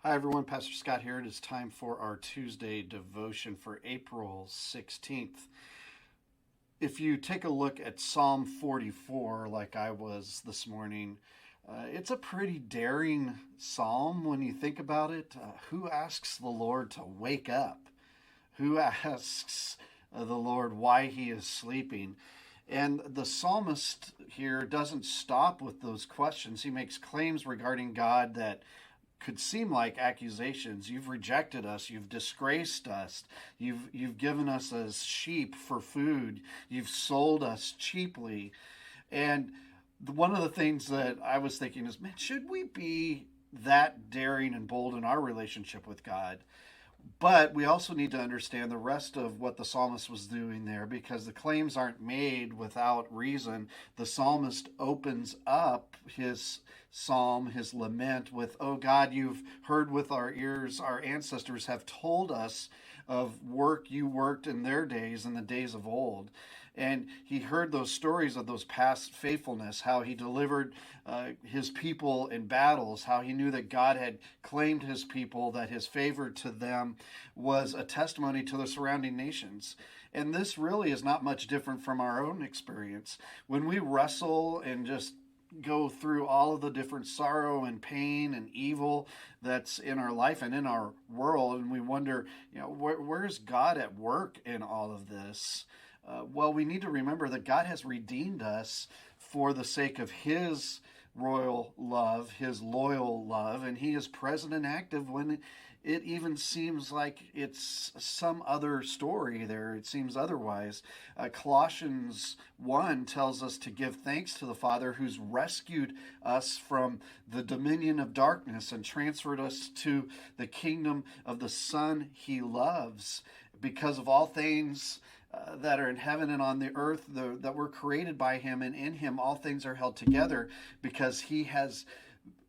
Hi, everyone. Pastor Scott here. It is time for our Tuesday devotion for April 16th. If you take a look at Psalm 44, like I was this morning, it's a pretty daring psalm when you think about it. Who asks the Lord to wake up? Who asks the Lord why he is sleeping? And the psalmist here doesn't stop with those questions. He makes claims regarding God that could seem like accusations. You've rejected us. You've disgraced us. You've given us as sheep for food. You've sold us cheaply. And one of the things that I was thinking is, man, should we be that daring and bold in our relationship with God? But we also need to understand the rest of what the psalmist was doing there, because the claims aren't made without reason. The psalmist opens up his psalm, his lament, with, "Oh God, you've heard with our ears. Our ancestors have told us of work you worked in their days, in the days of old." And he heard those stories of those past faithfulness, how he delivered his people in battles, how he knew that God had claimed his people, that his favor to them was a testimony to the surrounding nations. And this really is not much different from our own experience. When we wrestle and just go through all of the different sorrow and pain and evil that's in our life and in our world, and we wonder, where's God at work in all of this? Well, we need to remember that God has redeemed us for the sake of his royal love, his loyal love, and he is present and active when it even seems like it's some other story there. It seems otherwise. Colossians 1 tells us to give thanks to the Father who's rescued us from the dominion of darkness and transferred us to the kingdom of the Son he loves, because of all things that are in heaven and on the earth that were created by him, and in him all things are held together, because he has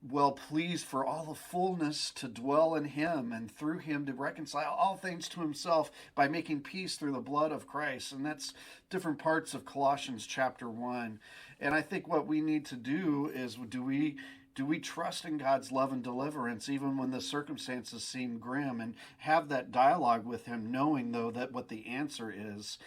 well pleased for all the fullness to dwell in him, and through him to reconcile all things to himself by making peace through the blood of Christ. And that's different parts of Colossians chapter 1. And I think what we need to do is, do we trust in God's love and deliverance even when the circumstances seem grim, and have that dialogue with him, knowing, though, that what the answer is?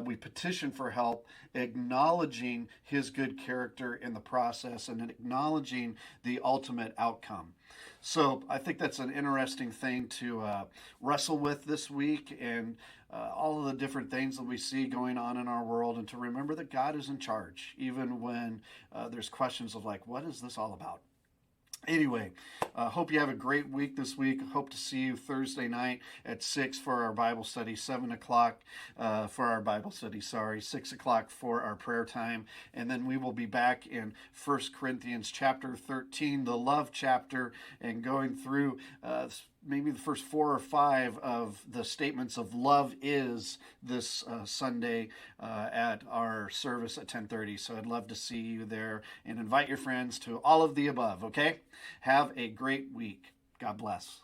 We petition for help, acknowledging his good character in the process and acknowledging the ultimate outcome. So I think that's an interesting thing to wrestle with this week, and all of the different things that we see going on in our world, and to remember that God is in charge, even when there's questions of like, what is this all about? Anyway, hope you have a great week this week. Hope to see you Thursday night at 6 for our Bible study, 7 o'clock for our Bible study, 6 o'clock for our prayer time. And then we will be back in 1 Corinthians chapter 13, the love chapter, and going through maybe the first 4 or 5 of the statements of love is this Sunday at our service at 10:30. So I'd love to see you there, and invite your friends to all of the above, okay? Have a great week. God bless.